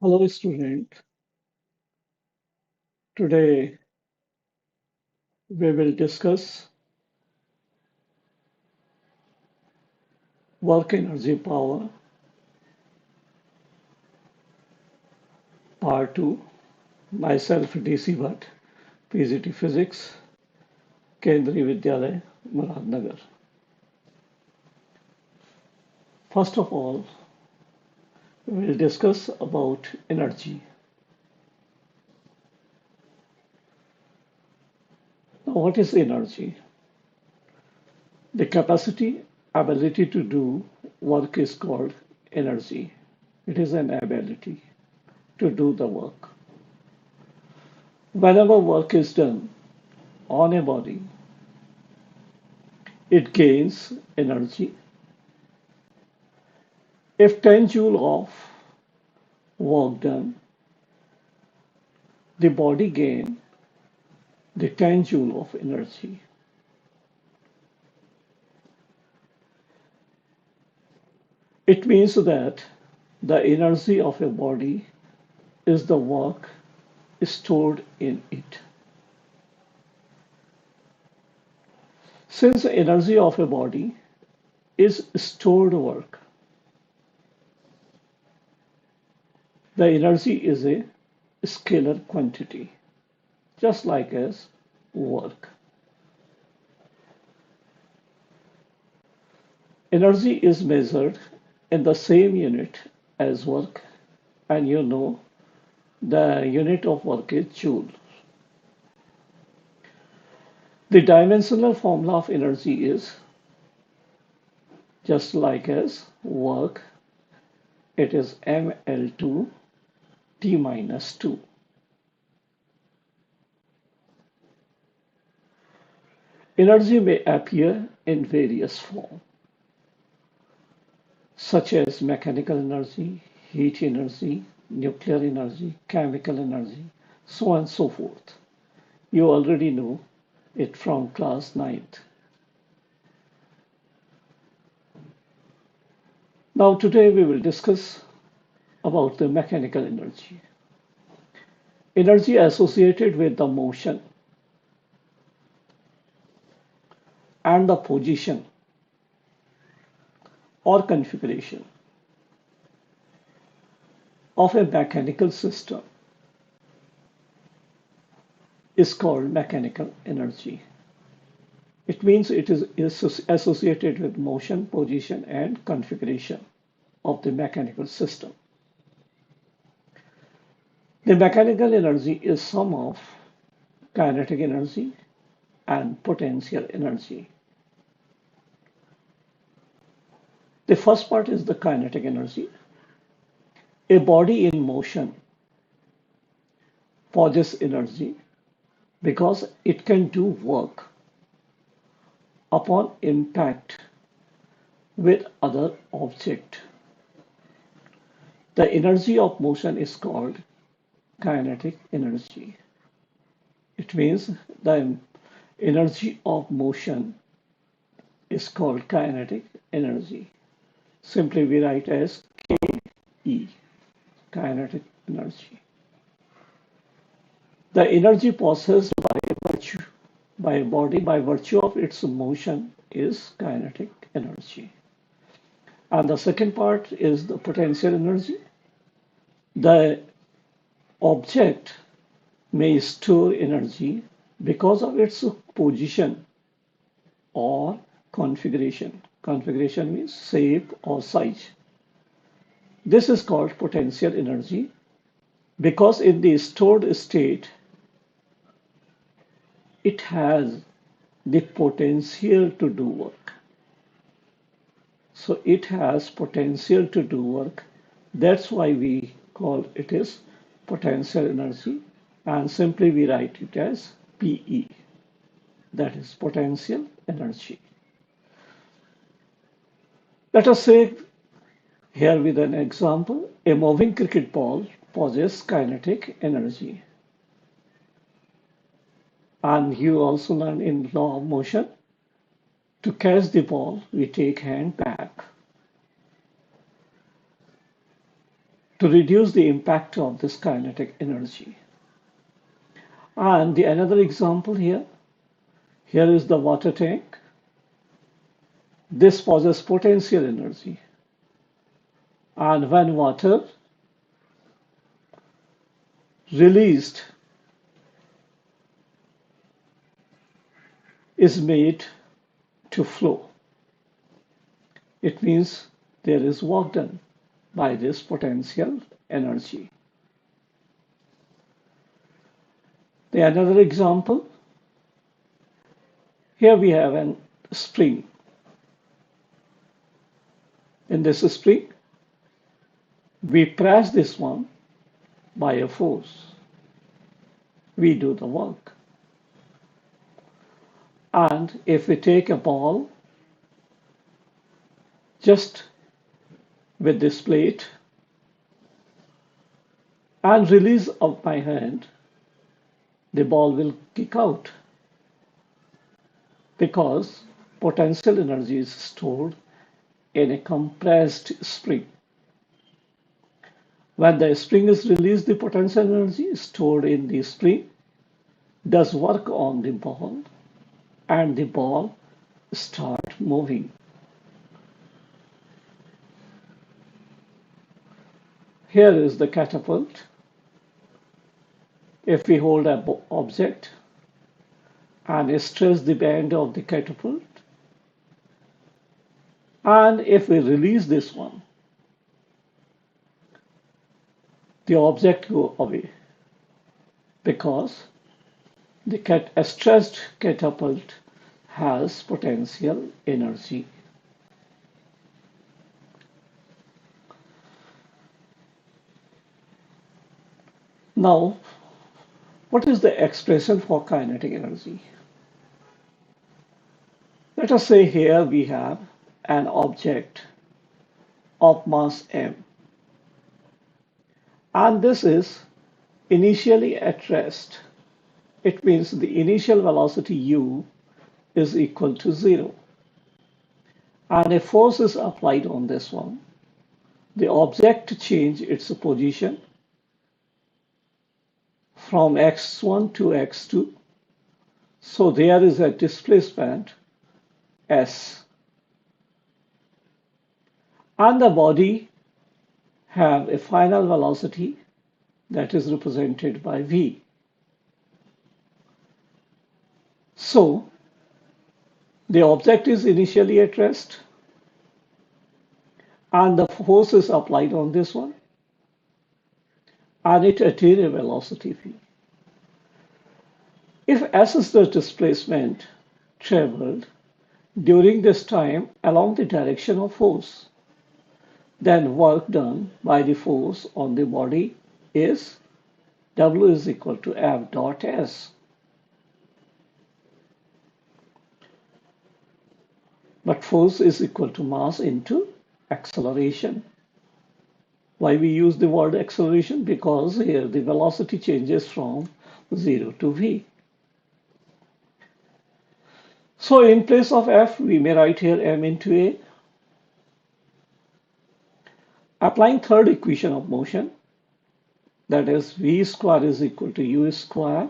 Hello, student. Today we will discuss work energy power, part 2. Myself, DC Bhatt, PGT Physics, Kendriya Vidyalaya, Muradnagar. First of all, we will discuss about energy. Now, what is energy? The capacity, ability to do work is called energy. It is an ability to do the work. Whenever work is done on a body, it gains energy. If 10 joule of work done, the body gain the 10 joule of energy. It means that the energy of a body is the work stored in it. Since the energy of a body is stored work, the energy is a scalar quantity, just like as work. Energy is measured in the same unit as work, and you know the unit of work is joule. The dimensional formula of energy is just like as work, it is ml2 t minus 2. Energy may appear in various forms, such as mechanical energy, heat energy, nuclear energy, chemical energy, so on and so forth. You already know it from class 9th. Now today we will discuss about the mechanical energy. Energy associated with the motion and the position or configuration of a mechanical system is called mechanical energy. It means it is associated with motion, position, and configuration of the mechanical system. The mechanical energy is sum of kinetic energy and potential energy. The first part is the kinetic energy. A body in motion possesses energy because it can do work upon impact with other object. The energy of motion is called kinetic energy. It means the energy of motion is called kinetic energy. Simply we write as KE, kinetic energy. The energy possessed by a body by virtue of its motion is kinetic energy. And the second part is the potential energy. The object may store energy because of its position or configuration. Configuration means shape or size. This is called potential energy because in the stored state, it has the potential to do work. So it has potential to do work. That's why we call it as potential energy, and simply we write it as PE, that is potential energy. Let us say here with an example, a moving cricket ball possesses kinetic energy. And you also learn in law of motion, to catch the ball, we take hand back. to reduce the impact of this kinetic energy. And the another example here, here is the water tank. This possesses potential energy. And when water released is made to flow, it means there is work done by this potential energy. The another example, here we have a spring. In this spring, we press this one by a force. We do the work. And if we take a ball just with this plate and release of my hand, the ball will kick out because potential energy is stored in a compressed spring. When the spring is released, the potential energy stored in the spring does work on the ball and the ball starts moving. Here is the catapult. If we hold an object and stress the band of the catapult, and if we release this one, the object goes away because a stressed catapult has potential energy. Now, what is the expression for kinetic energy? Let us say here we have an object of mass m, and this is initially at rest. It means the initial velocity u is equal to 0. And a force is applied on this one. The object changes its position from x1 to x2. So there is a displacement s. And the body have a final velocity that is represented by v. So the object is initially at rest and the force is applied on this one and it attains a velocity v. If s is the displacement traveled during this time along the direction of force, then work done by the force on the body is W is equal to F dot S. But force is equal to mass into acceleration. Why we use the word acceleration? Because here the velocity changes from 0 to v. So in place of F, we may write here m into a. Applying third equation of motion, that is v square is equal to u square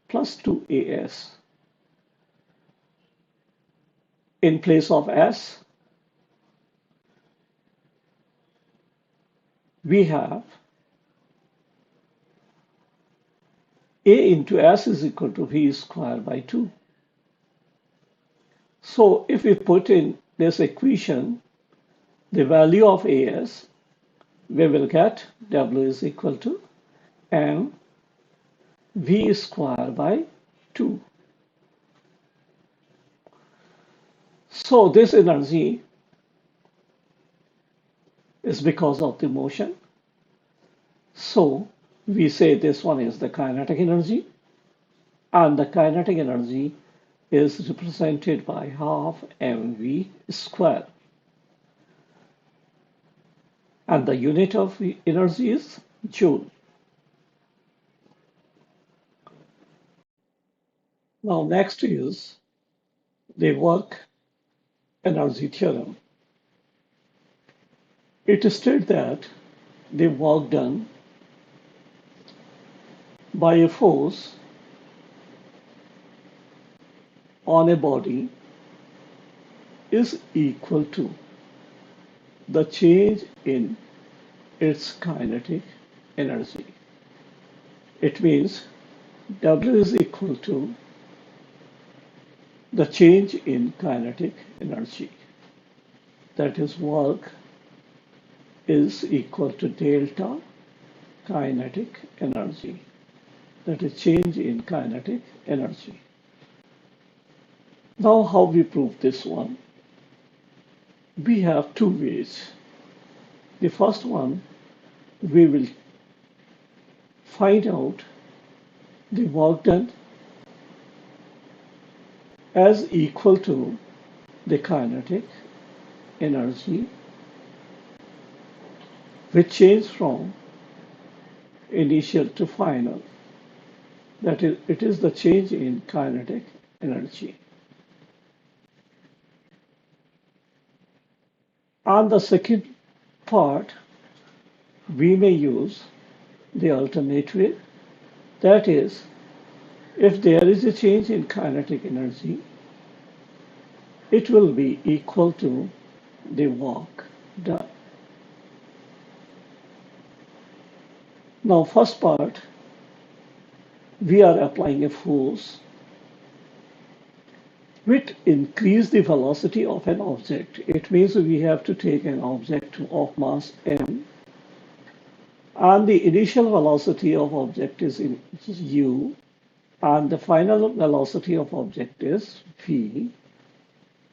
plus 2as. In place of s, we have a into s is equal to v square by 2. So if we put in this equation the value of as, we will get W is equal to m v square by 2. So this energy is because of the motion. So we say this one is the kinetic energy, and the kinetic energy is represented by half mv square. And the unit of energy is joule. Now next is the work energy theorem. It states that the work done by a force on a body is equal to the change in its kinetic energy. It means W is equal to the change in kinetic energy. That is, work is equal to delta kinetic energy. That is change in kinetic energy. Now, how we prove this one? We have two ways. The first one, we will find out the work done as equal to the kinetic energy, which change from initial to final. That is, it is the change in kinetic energy. On the second part, we may use the alternate way. That is, if there is a change in kinetic energy, it will be equal to the work done. Now, first part, we are applying a force which increase the velocity of an object. It means we have to take an object of mass m, and the initial velocity of object is u, and the final velocity of object is v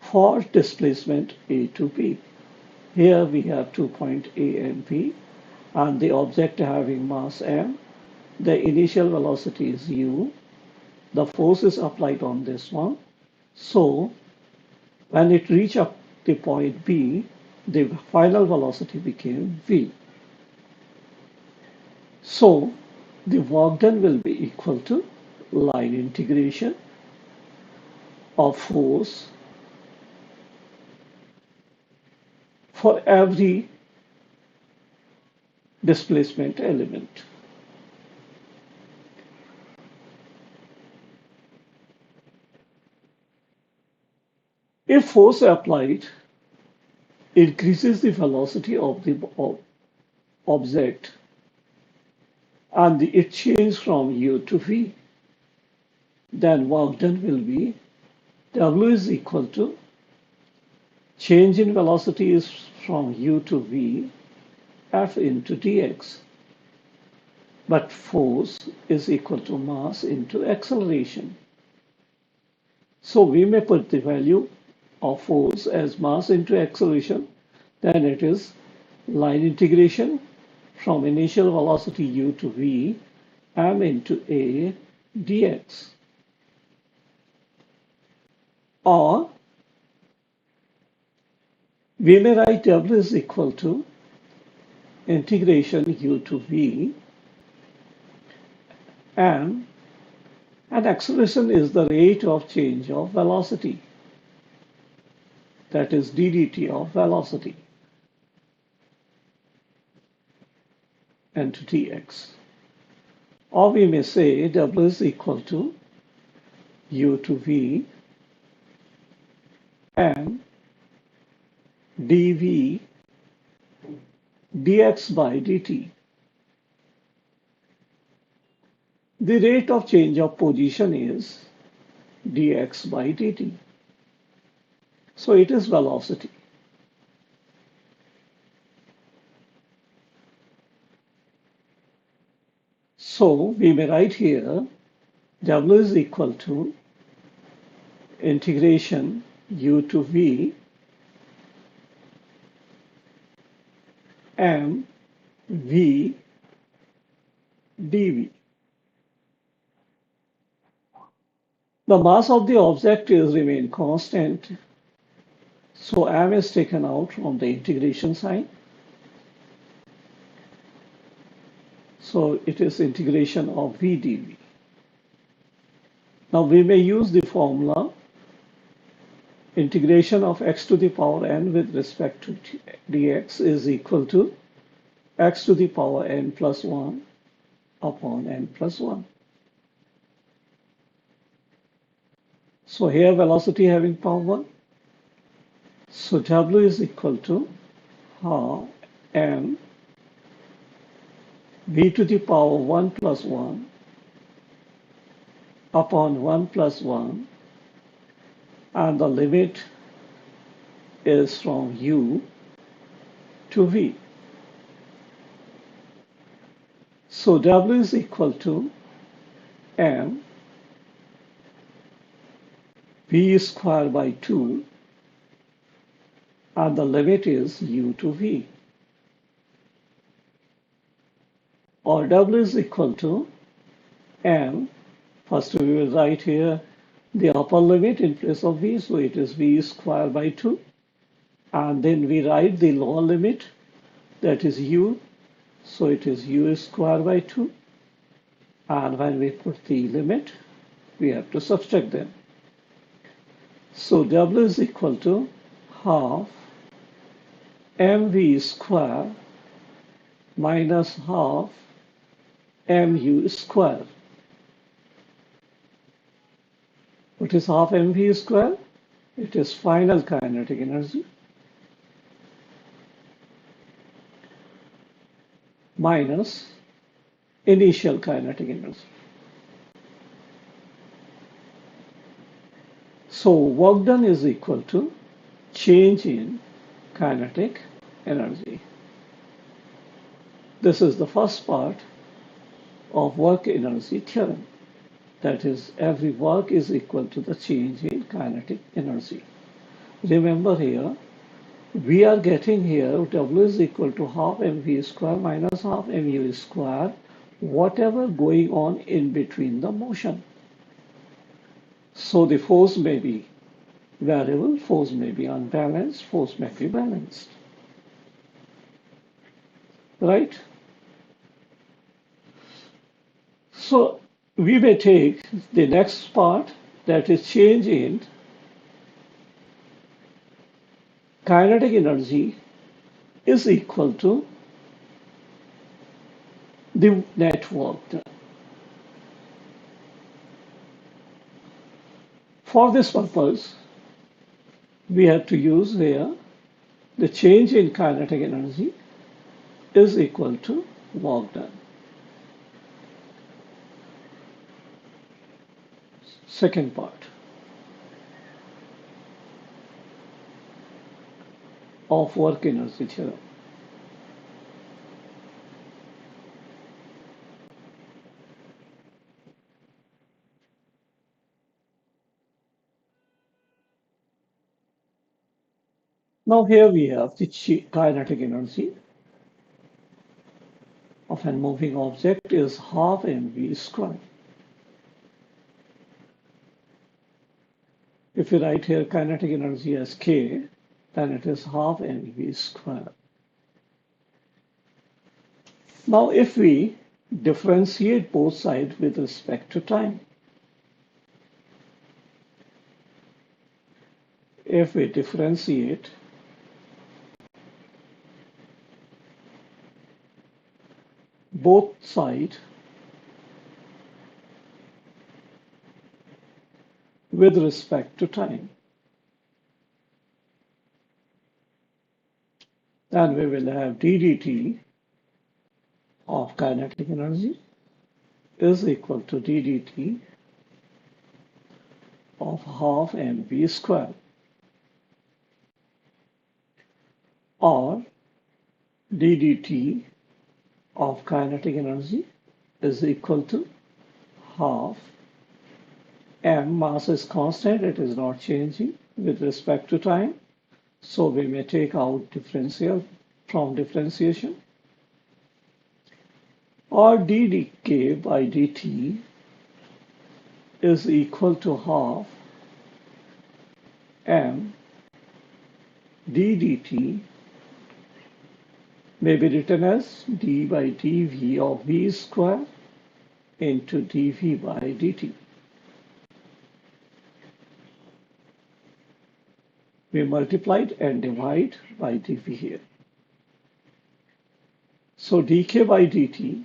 for displacement a to b. Here we have 2 point A and B, and the object having mass m. The initial velocity is u. The force is applied on this one. So when it reached up the point B, the final velocity became v. So the work done will be equal to line integration of force for every displacement element. If force applied increases the velocity of the object and it changes from u to v, then work done will be W is equal to change in velocity is from u to v, F into dx. But force is equal to mass into acceleration. So we may put the value of force as mass into acceleration. Then it is line integration from initial velocity u to v, m into a dx. Or we may write W is equal to integration u to v, and acceleration is the rate of change of velocity. That is ddt of velocity into dx. Or we may say W is equal to u to v and dv dx by dt. The rate of change of position is dx by dt. So it is velocity. So we may write here W is equal to integration u to v m v dv. The mass of the object is remain constant, so m is taken out from the integration sign. So it is integration of v dv. Now we may use the formula integration of x to the power n with respect to dx is equal to x to the power n plus 1 upon n plus 1. So here velocity having power 1. So W is equal to half m v to the power 1 plus 1 upon 1 plus 1, and the limit is from u to v. So W is equal to m v squared by 2, and the limit is u to v. Or W is equal to m. First we will write here the upper limit in place of v, so it is v squared by 2. And then we write the lower limit, that is u, so it is u squared by 2. And when we put the limit, we have to subtract them. So W is equal to half mv squared minus half mu squared. What is half mv squared? It is final kinetic energy minus initial kinetic energy. So work done is equal to change in kinetic energy. This is the first part of work energy theorem. That is, every work is equal to the change in kinetic energy. Remember here, we are getting here W is equal to half mv square minus half mu square, whatever going on in between the motion. So the force may be variable, force may be unbalanced, force may be balanced. Right? So we may take the next part, that is change in kinetic energy is equal to the net work done. For this purpose, we have to use here the change in kinetic energy is equal to work done. Second part of work energy theorem. Now here we have the kinetic energy of a moving object is half mv squared. If you write here kinetic energy as k, then it is half mv squared. Now if we differentiate both sides with respect to time, if we differentiate both sides with respect to time, then we will have ddt of kinetic energy is equal to ddt of half mv squared, or ddt of kinetic energy is equal to half m. Mass is constant, it is not changing with respect to time, so we may take out differential from differentiation, or dk by dt is equal to half m ddt may be written as d by dv of v square into dv by dt. We multiplied and divide by dv here. So dk by dt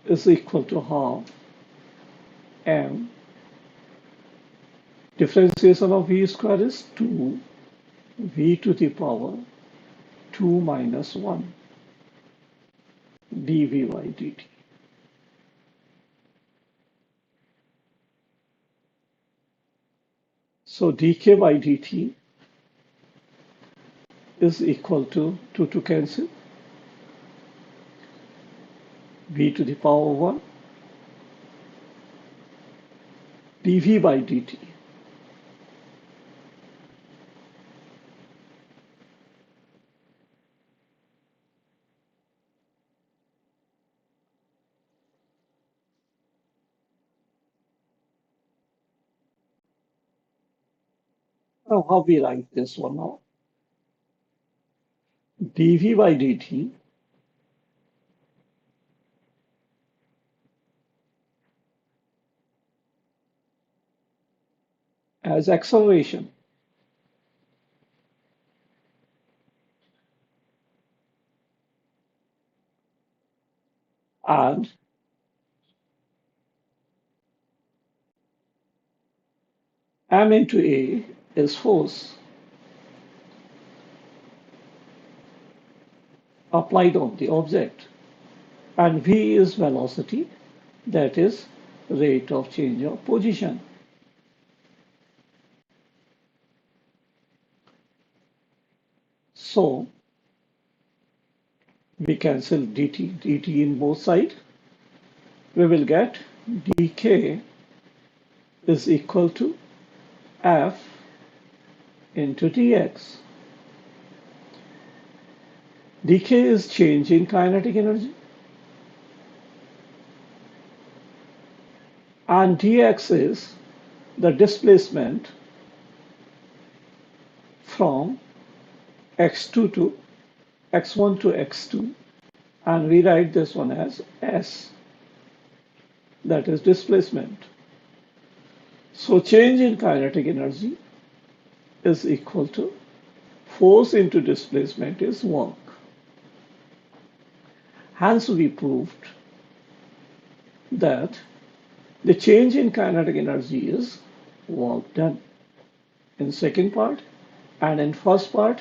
is equal to half m. Differentiation of v square is 2 v to the power 2 minus 1 dv by dt. So dk by dt is equal to 2 to cancel, v to the power 1 dv by dt. Now how we write this one now? dv by dt as acceleration, and m into a is force applied on the object, and v is velocity, that is rate of change of position. So we cancel dt in both sides. We will get dk is equal to f into dx. dk is change in kinetic energy, and dx is the displacement from x2 to x1 to x2, and we write this one as s, that is displacement. So change in kinetic energy is equal to force into displacement is work. Hence we proved that the change in kinetic energy is work done. In second part and in first part,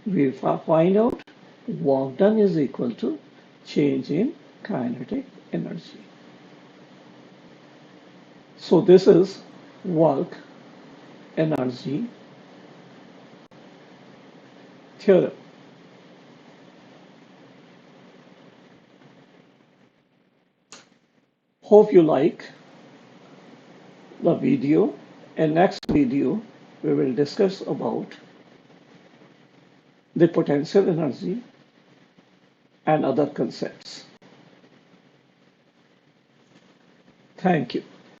we find out work done is equal to change in kinetic energy. So this is work energy theorem. Hope you like the video. In next video, we will discuss about the potential energy and other concepts. Thank you.